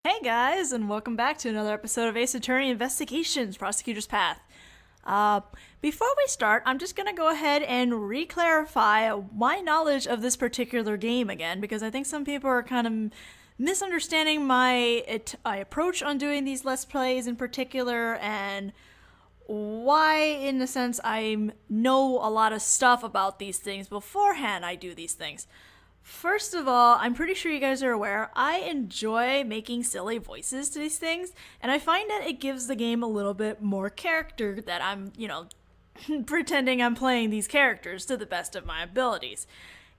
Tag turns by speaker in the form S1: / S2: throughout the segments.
S1: Hey guys, and welcome back to another episode of Ace Attorney Investigations, Prosecutors Path. Before we start, I'm just gonna go ahead and re-clarify my knowledge of this particular game again, because I think some people are kind of misunderstanding my approach on doing these Let's Plays in particular, and why, in a sense, I know a lot of stuff about these things beforehand I do these things. First of all, I'm pretty sure you guys are aware, I enjoy making silly voices to these things, and I find that it gives the game a little bit more character that I'm, pretending I'm playing these characters to the best of my abilities.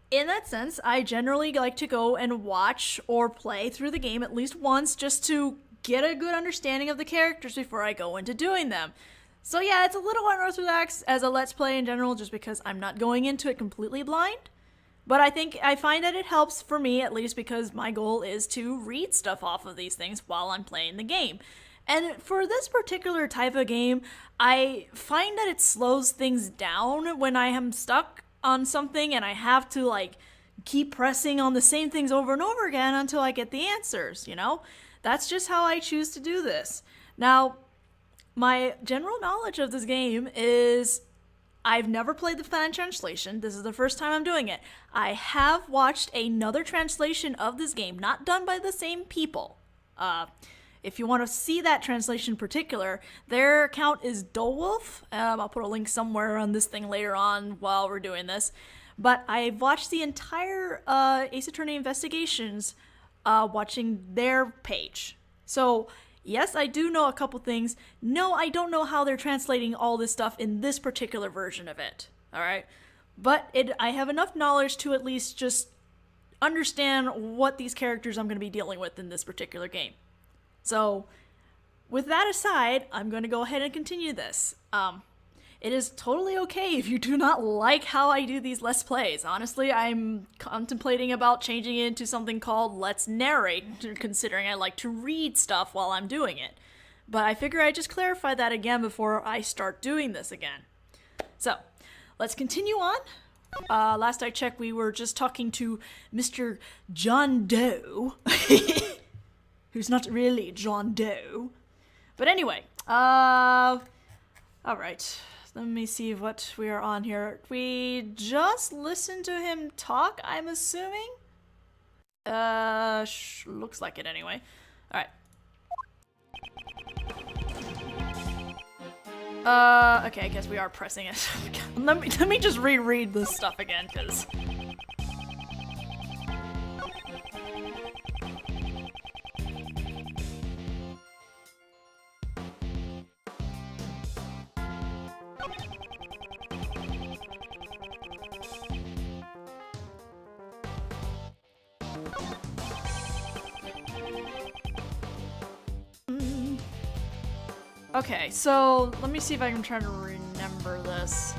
S1: In that sense, I generally like to go and watch or play through the game at least once just to get a good understanding of the characters before I go into doing them. So yeah, it's a little unorthodox as a Let's Play in general just because I'm not going into it completely blind. But I find that it helps for me, at least because my goal is to read stuff off of these things while I'm playing the game. And for this particular type of game, I find that it slows things down when I am stuck on something and I have to, keep pressing on the same things over and over again until I get the answers, That's just how I choose to do this. Now, my general knowledge of this game is I've never played the fan translation. This is the first time I'm doing it. I have watched another translation of this game, not done by the same people. If you want to see that translation in particular, their account is Dolewolf. I'll put a link somewhere on this thing later on while we're doing this. But I've watched the entire Ace Attorney Investigations watching their page. So yes, I do know a couple things. No, I don't know how they're translating all this stuff in this particular version of it. Alright? But I have enough knowledge to at least just understand what these characters I'm going to be dealing with in this particular game. So, with that aside, I'm going to go ahead and continue this. It is totally okay if you do not like how I do these Let's Plays. Honestly, I'm contemplating about changing it into something called Let's Narrate, considering I like to read stuff while I'm doing it. But I figure I'd just clarify that again before I start doing this again. So, let's continue on. Last I checked, we were just talking to Mr. John Doe, who's not really John Doe. But anyway, alright. Let me see what we are on here. We just listened to him talk, I'm assuming? Looks like it anyway. Alright. Okay, I guess we are pressing it. let me just reread this stuff again, because okay, so let me see if I can try to remember this.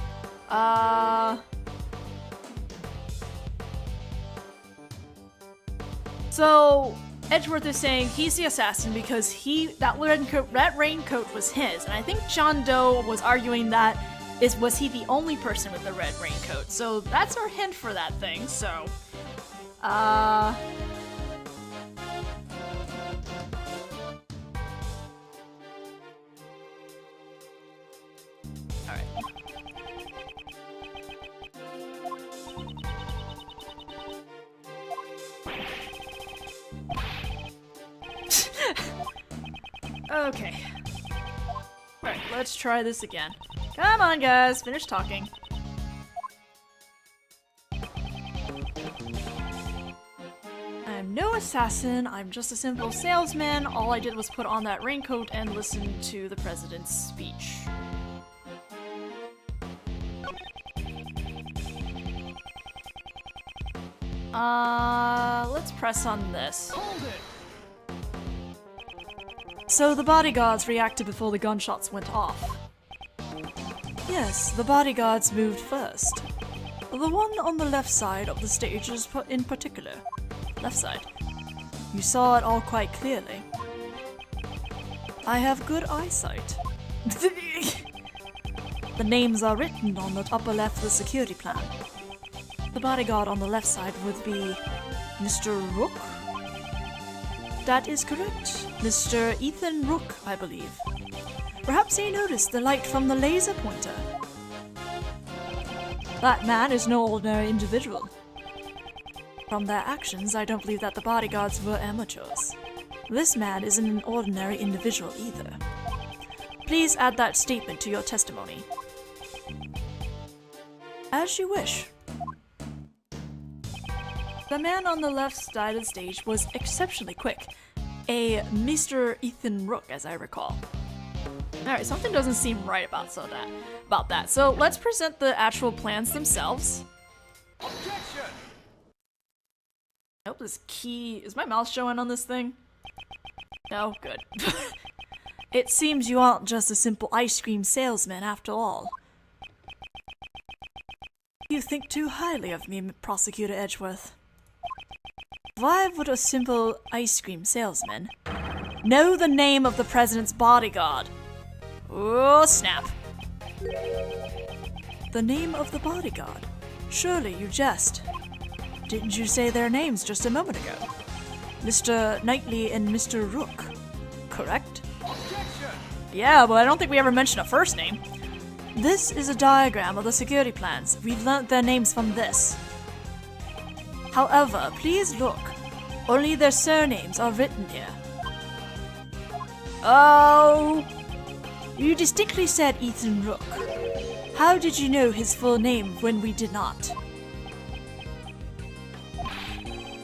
S1: So Edgeworth is saying he's the assassin because that raincoat was his, and I think John Doe was arguing that was he the only person with the red raincoat. So that's our hint for that thing. So, okay. Alright, let's try this again. Come on, guys, finish talking. I'm no assassin, I'm just a simple salesman. All I did was put on that raincoat and listen to the president's speech. Let's press on this.
S2: Hold it!
S1: So the bodyguards reacted before the gunshots went off. Yes, the bodyguards moved first. The one on the left side of the stage is in particular. Left side. You saw it all quite clearly. I have good eyesight. The names are written on the upper left of the security plan. The bodyguard on the left side would be Mr. Rook? That is correct. Mr. Ethan Rook, I believe. Perhaps he noticed the light from the laser pointer. That man is no ordinary individual. From their actions, I don't believe that the bodyguards were amateurs. This man isn't an ordinary individual either. Please add that statement to your testimony. As you wish. The man on the left side of the stage was exceptionally quick. A Mr. Ethan Rook, as I recall. Alright, something doesn't seem right about that. So let's present the actual plans themselves.
S2: Objection!
S1: Nope, this key... Is my mouse showing on this thing? No? Good. It seems you aren't just a simple ice cream salesman after all. You think too highly of me, Prosecutor Edgeworth. Why would a simple ice cream salesman know the name of the president's bodyguard? Oh, snap. The name of the bodyguard? Surely you jest. Didn't you say their names just a moment ago? Mr. Knightley and Mr. Rook, correct?
S2: Objection!
S1: Yeah, but I don't think we ever mentioned a first name. This is a diagram of the security plans. We've learnt their names from this. However, please look. Only their surnames are written here. Oh! You distinctly said Ethan Rook. How did you know his full name when we did not?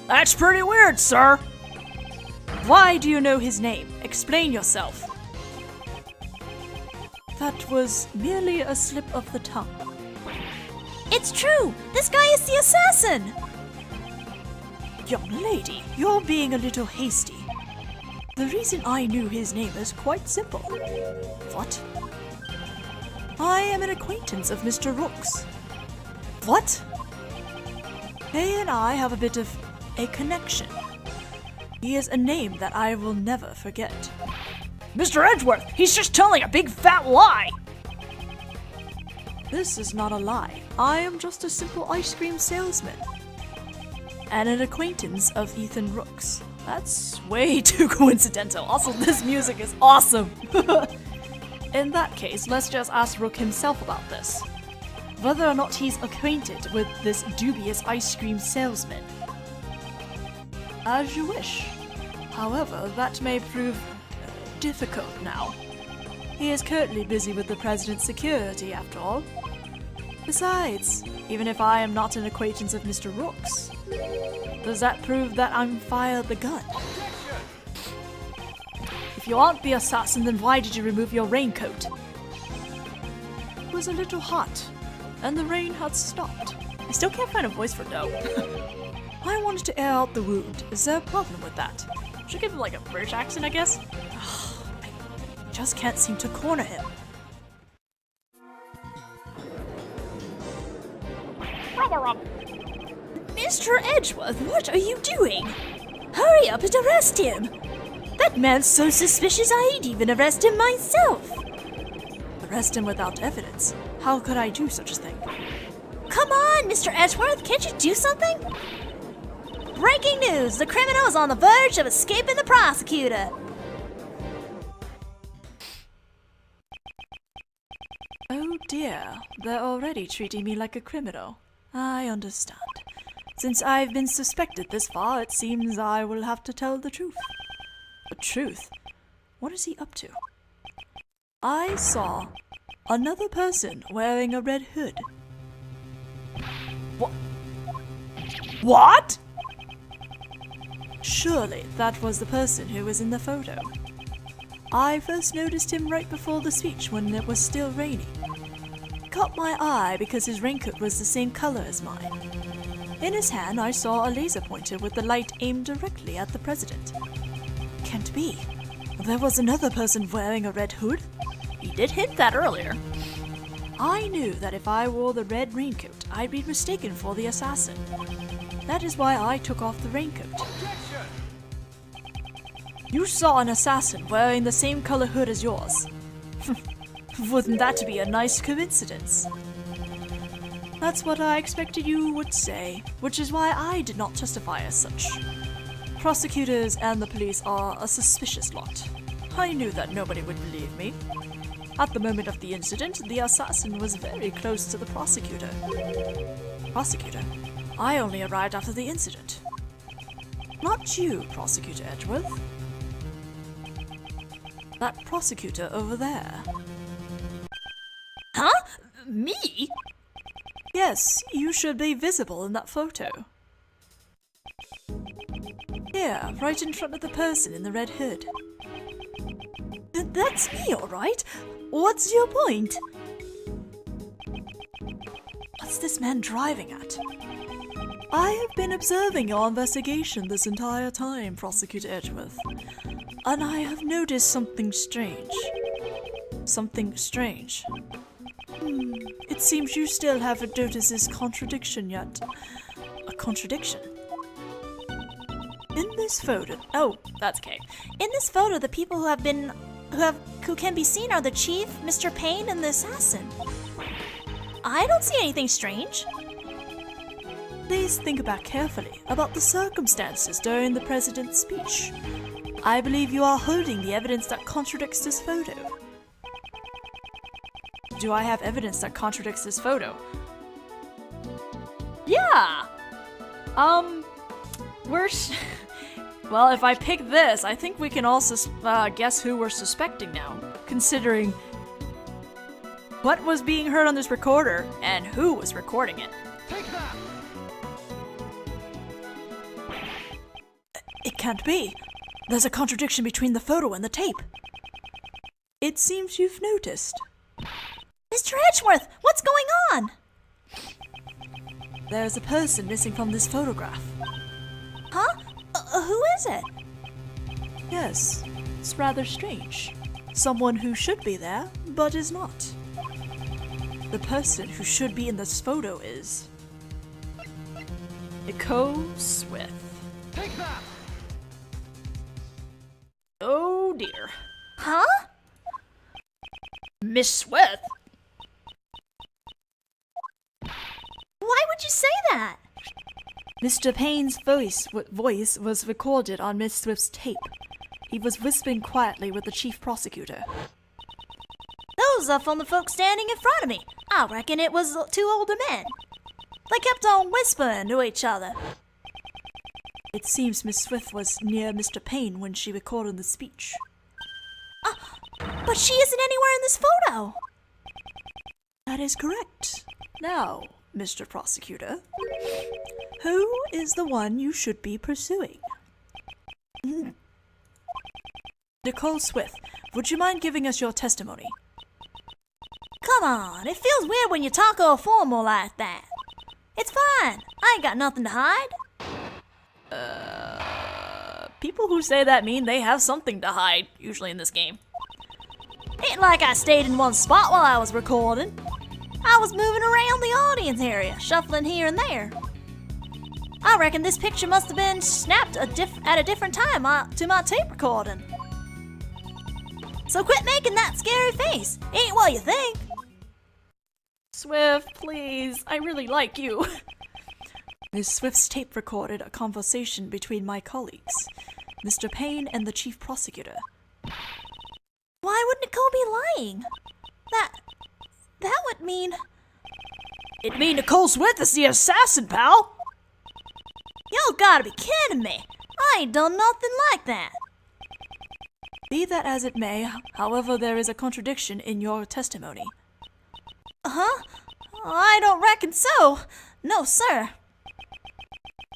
S1: That's pretty weird, sir! Why do you know his name? Explain yourself. That was merely a slip of the tongue. It's true! This guy is the assassin! Young lady, you're being a little hasty. The reason I knew his name is quite simple. What? I am an acquaintance of Mr. Rook's. What? He and I have a bit of a connection. He is a name that I will never forget. Mr. Edgeworth, he's just telling a big fat lie! This is not a lie. I am just a simple ice cream salesman. And an acquaintance of Ethan Rook's. That's way too coincidental. Also, this music is awesome! In that case, let's just ask Rook himself about this. Whether or not he's acquainted with this dubious ice cream salesman. As you wish. However, that may prove difficult now. He is currently busy with the president's security, after all. Besides, even if I am not an acquaintance of Mr. Rook's, does that prove that I'm fired the gun? If you aren't the assassin, then why did you remove your raincoat? It was a little hot, and the rain had stopped. I still can't find a voice for no. I wanted to air out the wound. Is there a problem with that? Should give him like a British accent, I guess? I just can't seem to corner him. Mr. Edgeworth, what are you doing? Hurry up and arrest him! That man's so suspicious I'd even arrest him myself! Arrest him without evidence? How could I do such a thing? Come on, Mr. Edgeworth, can't you do something? Breaking news! The criminal is on the verge of escaping the prosecutor! Oh dear, they're already treating me like a criminal. I understand. Since I've been suspected this far, it seems I will have to tell the truth. The truth? What is he up to? I saw another person wearing a red hood. What? Surely that was the person who was in the photo. I first noticed him right before the speech when it was still raining. Caught my eye because his raincoat was the same color as mine. In his hand I saw a laser pointer with the light aimed directly at the president. Can't be. There was another person wearing a red hood? He did hint that earlier. I knew that if I wore the red raincoat, I'd be mistaken for the assassin. That is why I took off the raincoat. You saw an assassin wearing the same color hood as yours. Wouldn't that be a nice coincidence? That's what I expected you would say, which is why I did not testify as such. Prosecutors and the police are a suspicious lot. I knew that nobody would believe me. At the moment of the incident, the assassin was very close to the prosecutor. Prosecutor? I only arrived after the incident. Not you, Prosecutor Edgeworth. That prosecutor over there.
S3: Huh? Me?
S1: Yes, you should be visible in that photo. Here, right in front of the person in the red hood.
S3: That's me, alright. What's your point?
S1: What's this man driving at? I have been observing your investigation this entire time, Prosecutor Edgeworth, and I have noticed something strange. Something strange. It seems you still haven't noticed this contradiction yet. A contradiction? In this photo... Oh, that's okay.
S3: In this photo, the people who can be seen are the chief, Mr. Payne, and the assassin. I don't see anything strange.
S1: Please think back carefully about the circumstances during the president's speech. I believe you are holding the evidence that contradicts this photo. Do I have evidence that contradicts this photo? Yeah! Well, if I pick this, I think we can also guess who we're suspecting now, considering what was being heard on this recorder and who was recording it.
S2: Take that!
S1: It can't be. There's a contradiction between the photo and the tape. It seems you've noticed.
S3: Mr. Edgeworth, what's going on?
S1: There's a person missing from this photograph.
S3: Huh? Who is it?
S1: Yes, it's rather strange. Someone who should be there, but is not. The person who should be in this photo is... Nicole Swift.
S2: Take that!
S1: Oh dear.
S3: Huh?
S1: Miss Swift?
S3: Why would you say that?
S1: Mr. Payne's voice was recorded on Miss Swift's tape. He was whispering quietly with the chief prosecutor.
S3: Those are from the folks standing in front of me. I reckon it was two older men. They kept on whispering to each other.
S1: It seems Miss Swift was near Mr. Payne when she recorded the speech.
S3: But she isn't anywhere in this photo.
S1: That is correct. Now, Mr. Prosecutor, who is the one you should be pursuing? Nicole Swift, would you mind giving us your testimony?
S3: Come on, it feels weird when you talk all formal like that. It's fine. I ain't got nothing to hide.
S1: People who say that mean they have something to hide, usually in this game.
S3: Ain't like I stayed in one spot while I was recording. I was moving around the audience area, shuffling here and there. I reckon this picture must have been snapped at a different time to my tape recording. So quit making that scary face. Ain't what you think.
S1: Swift, please. I really like you. Miss Swift's tape recorded a conversation between my colleagues, Mr. Payne and the chief prosecutor.
S3: Why would Nicole be lying? That would mean...
S1: It'd mean Nicole Swift is the assassin, pal!
S3: You gotta be kidding me. I ain't done nothing like that.
S1: Be that as it may, however, there is a contradiction in your testimony.
S3: Huh? I don't reckon so. No, sir.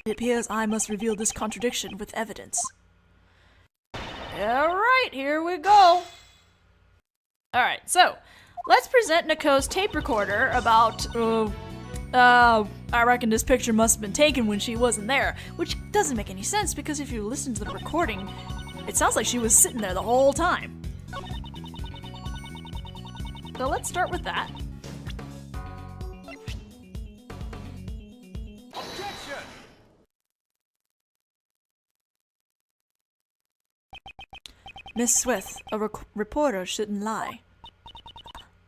S1: It appears I must reveal this contradiction with evidence. Alright, here we go. Alright, so, let's present Nicole's tape recorder about, I reckon this picture must have been taken when she wasn't there, which doesn't make any sense because if you listen to the recording, it sounds like she was sitting there the whole time. So let's start with that.
S2: Objection!
S1: Miss Swift, a reporter shouldn't lie.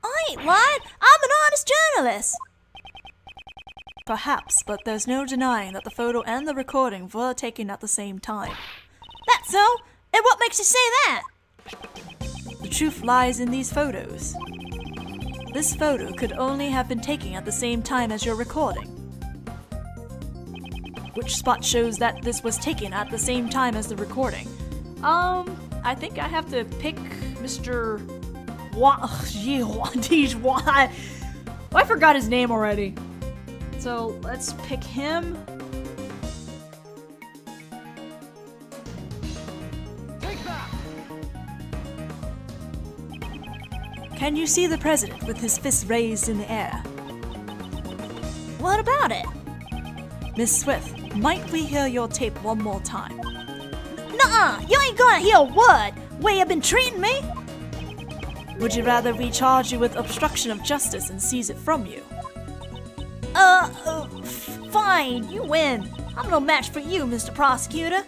S3: I ain't lying. I'm an honest journalist.
S1: Perhaps, but there's no denying that the photo and the recording were taken at the same time.
S3: That's so? And what makes you say that?
S1: The truth lies in these photos. This photo could only have been taken at the same time as your recording. Which spot shows that this was taken at the same time as the recording? I think I have to pick Mr. I forgot his name already. So let's pick him.
S2: Take that!
S1: Can you see the president with his fist raised in the air?
S3: What about it?
S1: Miss Swift, might we hear your tape one more time?
S3: Nuh-uh, you ain't gonna hear what? Way you been treating me?
S1: Would you rather we charge you with obstruction of justice and seize it from you?
S3: Fine, you win. I'm no match for you, Mr. Prosecutor.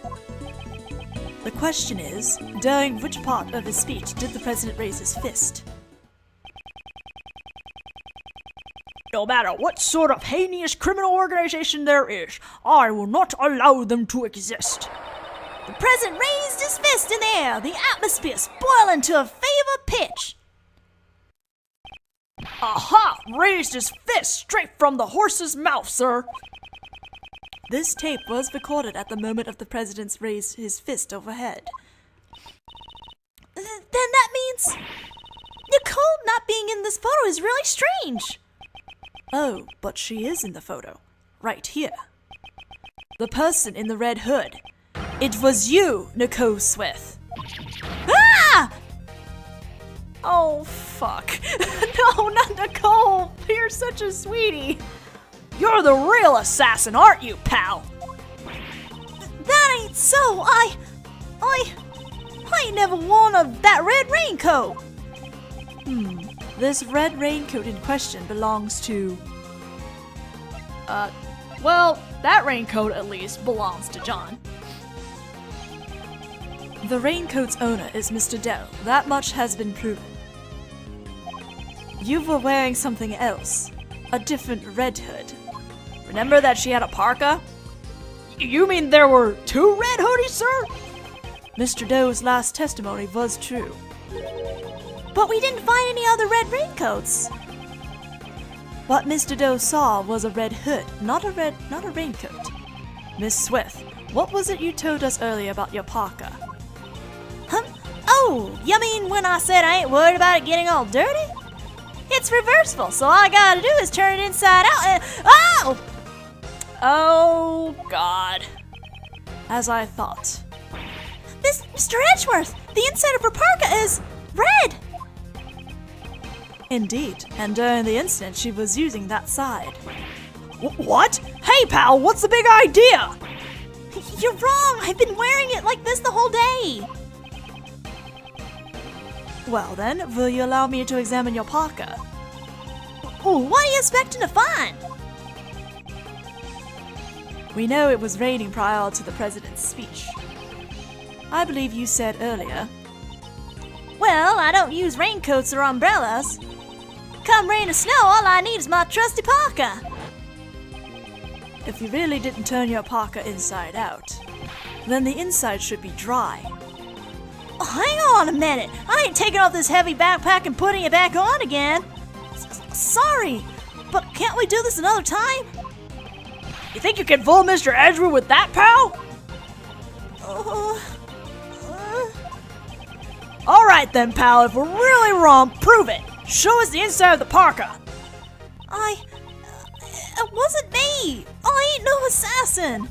S1: The question is, during which part of his speech did the president raise his fist?
S4: No matter what sort of heinous criminal organization there is, I will not allow them to exist.
S3: The president raised his fist in the air, the atmosphere boiling to a fever pitch.
S4: Aha! Raised his fist straight from the horse's mouth, sir.
S1: This tape was recorded at the moment of the president's raise his fist overhead.
S3: Then that means Nicole not being in this photo is really strange.
S1: Oh, but she is in the photo. Right here. The person in the red hood. It was you, Nicole Swift.
S3: Ah!
S1: Oh, fuck. No, not Nicole. You're such a sweetie.
S4: You're the real assassin, aren't you, pal?
S3: That ain't so. I ain't never worn that red raincoat.
S1: This red raincoat in question belongs to...
S4: Well, that raincoat at least belongs to John.
S1: The raincoat's owner is Mr. Dell. That much has been proven. You were wearing something else. A different red hood.
S4: Remember that she had a parka? You mean there were two red hoodies, sir?
S1: Mr. Doe's last testimony was true.
S3: But we didn't find any other red raincoats.
S1: What Mr. Doe saw was a red hood, not a raincoat. Miss Swift, what was it you told us earlier about your parka?
S3: Oh, you mean when I said I ain't worried about it getting all dirty? It's reversible, so all I gotta do is turn it inside out and... Oh!
S4: Oh, God.
S1: As I thought.
S3: This Mr. Edgeworth, the inside of her parka is red.
S1: Indeed, and during the incident she was using that side.
S4: What? Hey, pal, what's the big idea?
S3: You're wrong, I've been wearing it like this the whole day.
S1: Well then, will you allow me to examine your parka?
S3: Oh, what are you expecting to find?
S1: We know it was raining prior to the president's speech. I believe you said earlier.
S3: Well, I don't use raincoats or umbrellas. Come rain or snow, all I need is my trusty parka.
S1: If you really didn't turn your parka inside out, then the inside should be dry.
S3: Oh, hang on a minute. I ain't taking off this heavy backpack and putting it back on again. Sorry, but can't we do this another time?
S4: You think you can fool Mr. Edgeworth with that, pal? All right then, pal, if we're really wrong, prove it. Show us the inside of the parka.
S3: It wasn't me. I ain't no assassin.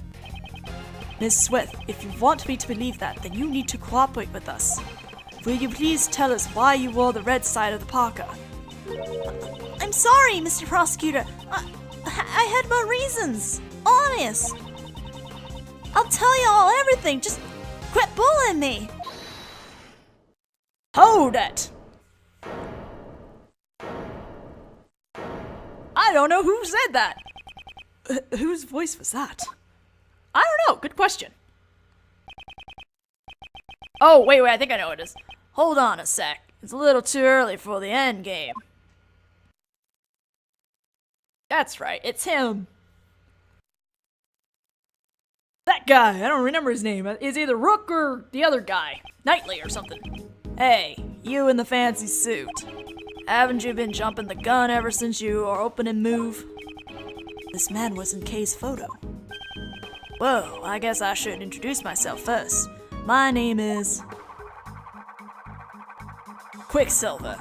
S1: Miss Swift, if you want me to believe that, then you need to cooperate with us. Will you please tell us why you wore the red side of the parka?
S3: I'm sorry, Mr. Prosecutor. I had my reasons. Honest. I'll tell you all everything. Just quit bullying me.
S4: Hold it. I don't know who said that.
S1: Whose voice was that?
S4: I don't know. Good question. Oh, wait, I think I know what it is. Hold on a sec. It's a little too early for the end game. That's right, it's him. that guy. I don't remember his name. It's either Rook or the other guy. Knightley or something.
S1: Hey, you in the fancy suit. Haven't you been jumping the gun ever since you are open and move? This man was in Kay's photo. Whoa, I guess I should introduce myself first. My name is... Quicksilver.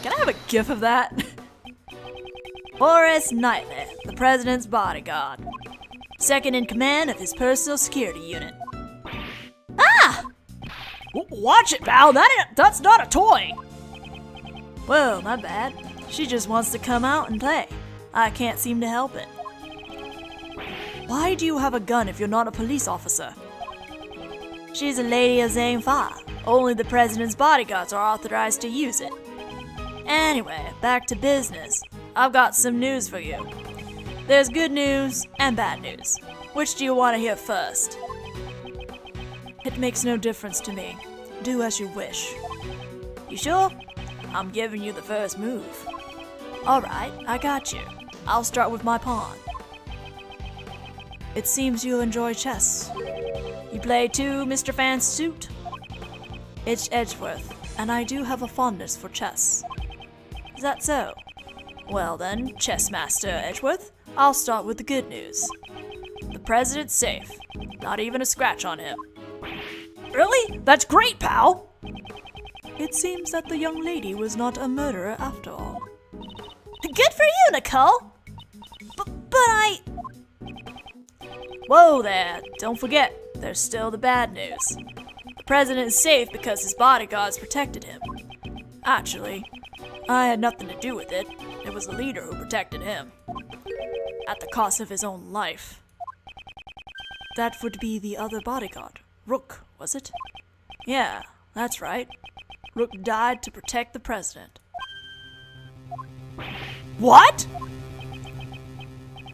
S4: Can I have a gif of that?
S1: Horace Knightley, the president's bodyguard. Second in command of his personal security unit.
S3: Ah!
S4: Watch it, pal. That's not a toy.
S1: Whoa, my bad. She just wants to come out and play. I can't seem to help it. Why do you have a gun if you're not a police officer? She's a lady of Zhang Fa. Only the president's bodyguards are authorized to use it. Anyway, back to business. I've got some news for you. There's good news and bad news. Which do you want to hear first? It makes no difference to me. Do as you wish. You sure? I'm giving you the first move. Alright, I got you. I'll start with my pawn. It seems you enjoy chess. You play too, Mr. Fan's suit? It's Edgeworth, and I do have a fondness for chess. Is that so? Well then, Chess Master Edgeworth, I'll start with the good news. The president's safe. Not even a scratch on him.
S4: Really? That's great, pal.
S1: It seems that the young lady was not a murderer after all.
S3: Good for you, Nicole! But I...
S1: Whoa there, don't forget, there's still the bad news. The president is safe because his bodyguards protected him. Actually, I had nothing to do with it. It was the leader who protected him. At the cost of his own life. That would be the other bodyguard. Rook, was it? Yeah, that's right. Rook died to protect the president.
S4: What?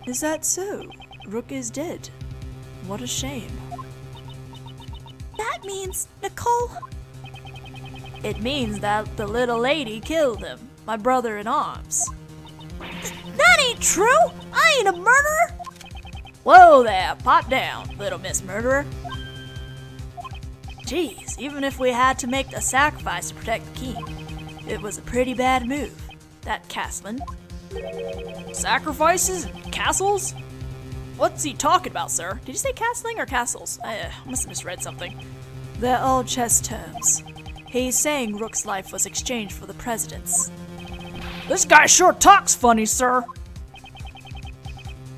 S1: Is that so? Rook is dead. What a shame.
S3: That means, Nicole...
S1: It means that the little lady killed him, my brother-in-arms.
S3: That ain't true! I ain't a murderer!
S1: Whoa there, pop down, little Miss Murderer. Geez, even if we had to make a sacrifice to protect the king, it was a pretty bad move, that castling.
S4: Sacrifices? Castles? What's he talking about, sir? Did you say castling or castles? I must have misread something.
S1: They're all chess terms. He's saying Rook's life was exchanged for the president's.
S4: This guy sure talks funny, sir.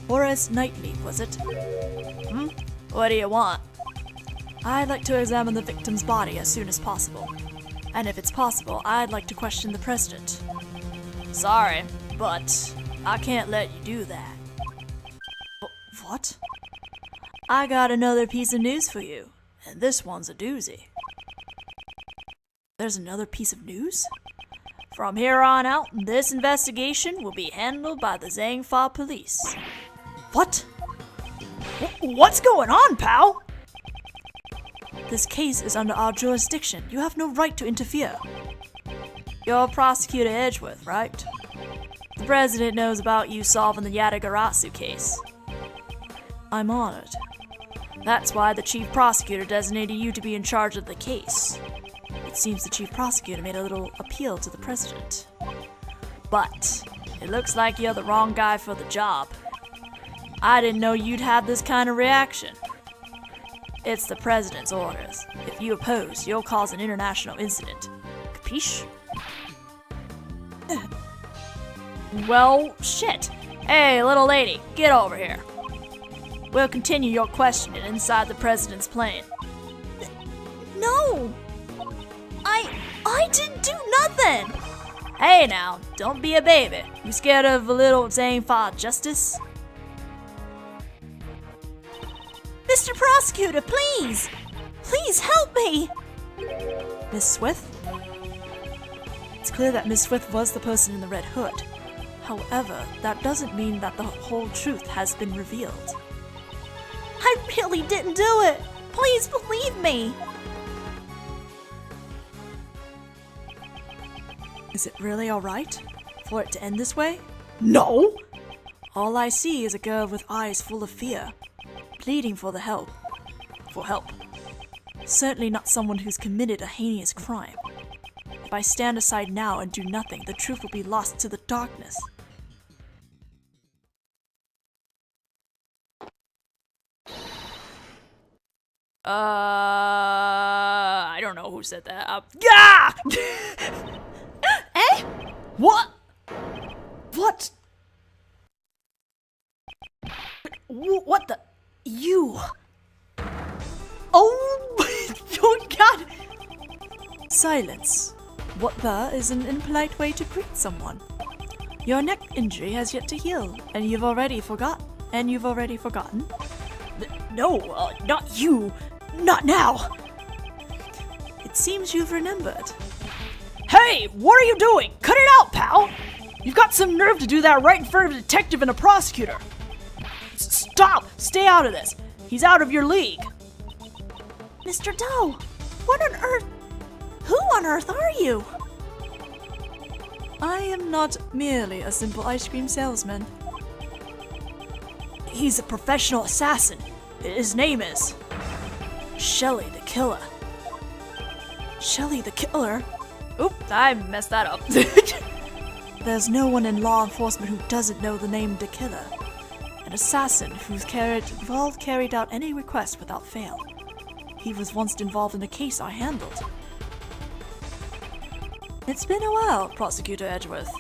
S1: Horace Knightley, was it? What do you want? I'd like to examine the victim's body as soon as possible. And if it's possible, I'd like to question the president. Sorry, but I can't let you do that. What? I got another piece of news for you, and this one's a doozy. There's another piece of news? From here on out, this investigation will be handled by the Zhang Fa police.
S4: What? What's going on, pal?
S1: This case is under our jurisdiction. You have no right to interfere. You're Prosecutor Edgeworth, right? The president knows about you solving the Yatagarasu case. I'm honored. That's why the chief prosecutor designated you to be in charge of the case. It seems the chief prosecutor made a little appeal to the president. But it looks like you're the wrong guy for the job. I didn't know you'd have this kind of reaction. It's the president's orders. If you oppose, you'll cause an international incident. Capiche?
S4: Well, shit.
S1: Hey, little lady, get over here. We'll continue your questioning inside the president's plane.
S3: No! I didn't do nothing!
S1: Hey now, don't be a baby. You scared of a little Zhang Fa justice?
S3: Mr. Prosecutor, please! Please help me!
S1: Miss Swift? It's clear that Miss Swift was the person in the red hood. However, that doesn't mean that the whole truth has been revealed.
S3: I really didn't do it! Please believe me!
S1: Is it really alright for it to end this way?
S4: No!
S1: All I see is a girl with eyes full of fear, pleading for help. Certainly not someone who's committed a heinous crime. If I stand aside now and do nothing, the truth will be lost to the darkness.
S4: I don't know who said that. Yeah!
S1: Eh?
S4: What? What? What the? You? Oh, oh God!
S1: Silence. What the is an impolite way to greet someone. Your neck injury has yet to heal, and you've already forgotten.
S4: No, not you. Not now.
S1: It seems you've remembered.
S4: Hey, what are you doing? Cut it out, pal! You've got some nerve to do that right in front of a detective and a prosecutor. Stop! Stay out of this. He's out of your league.
S3: Mr. Doe, what on earth? Who on earth are you?
S1: I am not merely a simple ice cream salesman.
S4: He's a professional assassin. His name is Shelly the Killer.
S1: Shelly the Killer?
S4: Oop, I messed that up.
S1: There's no one in law enforcement who doesn't know the name the Killer. An assassin who's carried out any request without fail. He was once involved in a case I handled. It's been a while, Prosecutor Edgeworth.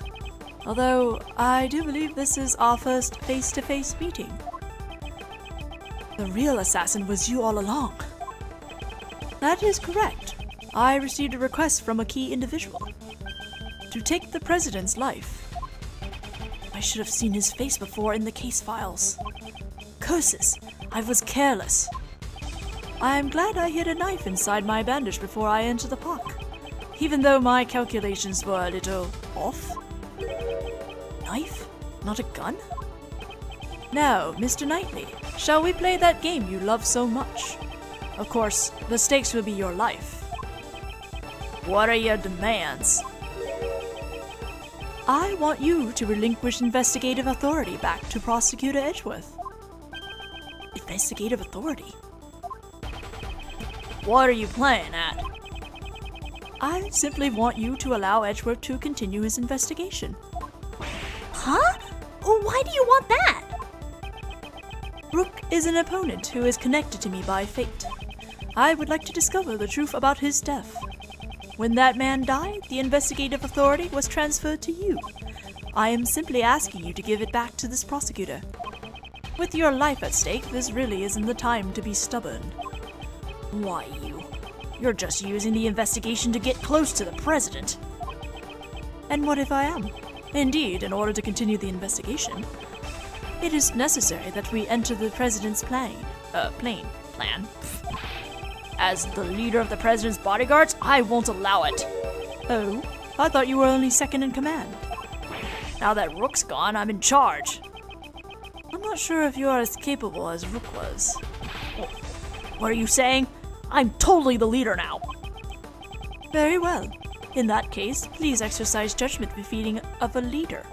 S1: Although, I do believe this is our first face-to-face meeting. The real assassin was you all along. That is correct. I received a request from a key individual to take the president's life. I should have seen his face before in the case files. Curses! I was careless. I am glad I hid a knife inside my bandage before I entered the park, even though my calculations were a little off. Knife? Not a gun? Now, Mr. Knightley, shall we play that game you love so much? Of course, the stakes will be your life.
S4: What are your demands?
S1: I want you to relinquish investigative authority back to Prosecutor Edgeworth. Investigative authority?
S4: What are you playing at?
S1: I simply want you to allow Edgeworth to continue his investigation.
S3: Huh? Why do you want that?
S1: Rook is an opponent who is connected to me by fate. I would like to discover the truth about his death. When that man died, the investigative authority was transferred to you. I am simply asking you to give it back to this prosecutor. With your life at stake, this really isn't the time to be stubborn.
S4: Why, you're just using the investigation to get close to the president.
S1: And what if I am? Indeed, in order to continue the investigation, it is necessary that we enter the president's plane.
S4: Plan. As the leader of the president's bodyguards, I won't allow it.
S1: Oh, I thought you were only second in command.
S4: Now that Rook's gone, I'm in charge.
S1: I'm not sure if you are as capable as Rook was.
S4: What are you saying? I'm totally the leader now.
S1: Very well. In that case, please exercise judgment befitting of a leader.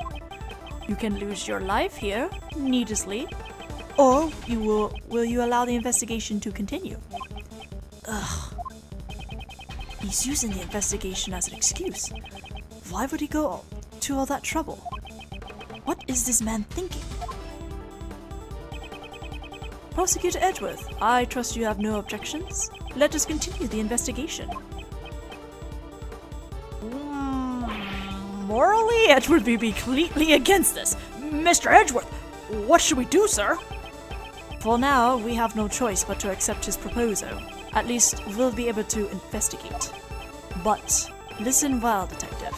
S1: You can lose your life here, needlessly, or will you allow the investigation to continue? Ugh. He's using the investigation as an excuse. Why would he go to all that trouble? What is this man thinking? Prosecutor Edgeworth, I trust you have no objections. Let us continue the investigation.
S4: Morally, Edgeworth would be completely against this. Mr. Edgeworth, what should we do, sir?
S1: For now, we have no choice but to accept his proposal. At least, we'll be able to investigate. But, listen well, detective.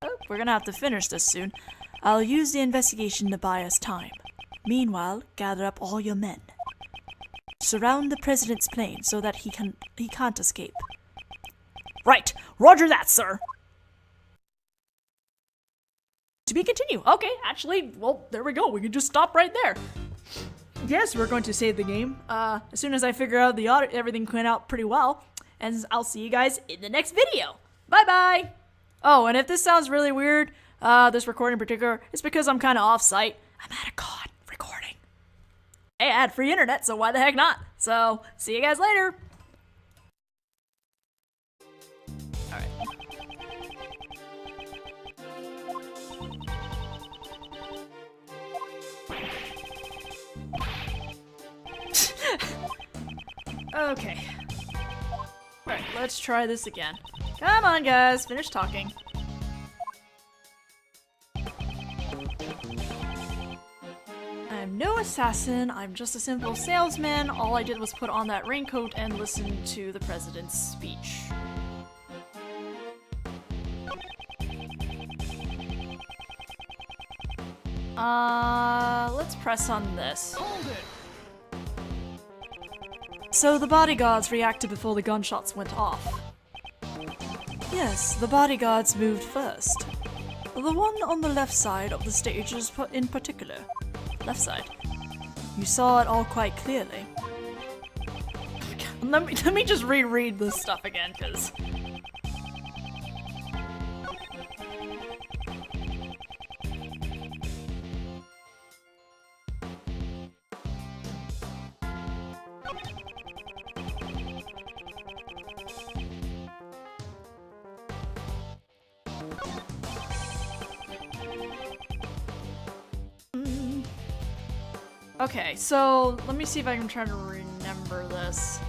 S1: Oh, we're gonna have to finish this soon. I'll use the investigation to buy us time. Meanwhile, gather up all your men. Surround the president's plane so that he can't escape.
S4: Right, roger that, sir. To be continued. Okay, actually, well, there we go. We can just stop right there. Yes, we're going to save the game. As soon as I figure out the audit, everything went out pretty well. And I'll see you guys in the next video. Bye-bye. Oh, and if this sounds really weird,
S1: this recording in particular is because I'm kind of off-site. I'm at a con recording. Hey, I had free internet, so why the heck not? So, see you guys later. Alright. Okay. Alright, let's try this again. Come on, guys, finish talking. I'm no assassin, I'm just a simple salesman. All I did was put on that raincoat and listen to the president's speech. Let's press on this.
S2: Hold it!
S1: So the bodyguards reacted before the gunshots went off. Yes, the bodyguards moved first. The one on the left side of the stage is in particular. Left side. You saw it all quite clearly. Let me just reread this stuff again, cause... Okay, so let me see if I can try to remember this.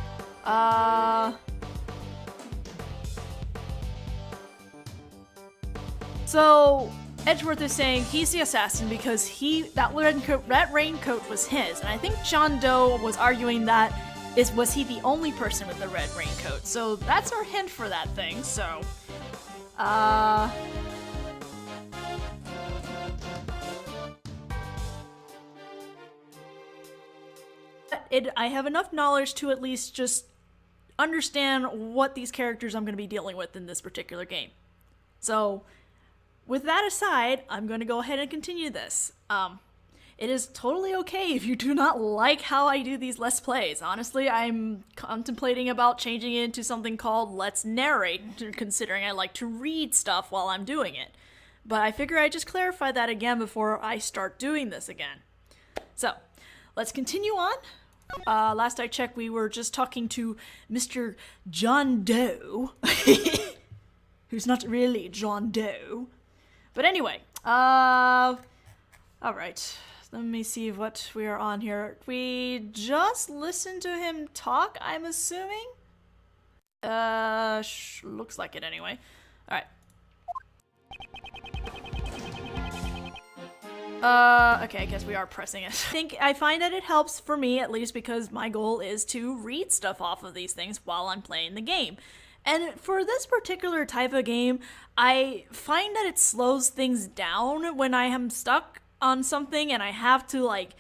S1: So Edgeworth is saying he's the assassin because that raincoat was his, and I think John Doe was arguing that was he the only person with the red raincoat. So that's our hint for that thing. So, I have enough knowledge to at least just understand what these characters I'm going to be dealing with in this particular game. So, with that aside, I'm going to go ahead and continue this. It is totally okay if you do not like how I do these Let's Plays. Honestly, I'm contemplating about changing it into something called Let's Narrate, considering I like to read stuff while I'm doing it. But I figure I'd just clarify that again before I start doing this again. So, let's continue on. Last I checked, we were just talking to Mr. John Doe, who's not really John Doe. But anyway, alright, let me see what we are on here. We just listened to him talk, I'm assuming? Looks like it anyway. Alright. Okay, I guess we are pressing it. I find that it helps for me, at least, because my goal is to read stuff off of these things while I'm playing the game. And for this particular type of game, I find that it slows things down when I am stuck on something and I have to, like,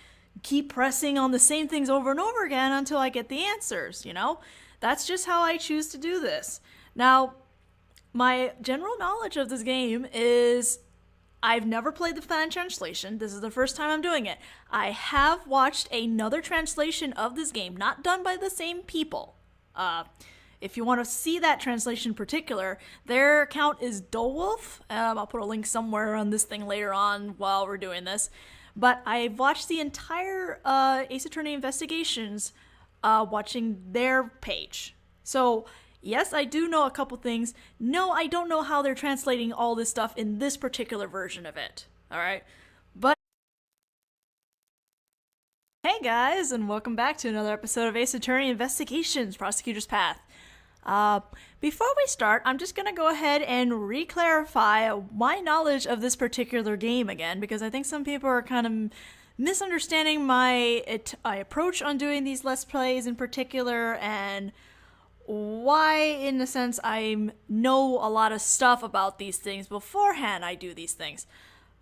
S1: keep pressing on the same things over and over again until I get the answers, you know? That's just how I choose to do this. Now, my general knowledge of this game is I've never played the fan translation. This is the first time I'm doing it. I have watched another translation of this game, not done by the same people. If you want to see that translation in particular, their account is Dolewolf. I'll put a link somewhere on this thing later on while we're doing this. But I've watched the entire Ace Attorney Investigations watching their page. So, yes, I do know a couple things. No, I don't know how they're translating all this stuff in this particular version of it. Alright? But hey guys, and welcome back to another episode of Ace Attorney Investigations, Prosecutors Path. Before we start, I'm just gonna go ahead and re-clarify my knowledge of this particular game again, because I think some people are kind of misunderstanding my approach on doing these Let's Plays in particular, and why, in a sense, I know a lot of stuff about these things beforehand I do these things.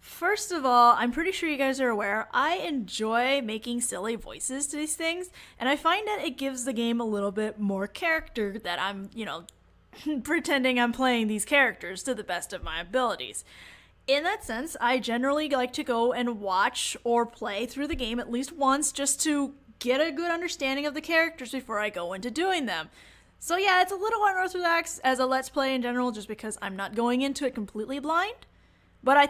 S1: First of all, I'm pretty sure you guys are aware, I enjoy making silly voices to these things, and I find that it gives the game a little bit more character that I'm, pretending I'm playing these characters to the best of my abilities. In that sense, I generally like to go and watch or play through the game at least once just to get a good understanding of the characters before I go into doing them. So yeah, it's a little unorthodox as a Let's Play in general just because I'm not going into it completely blind, but I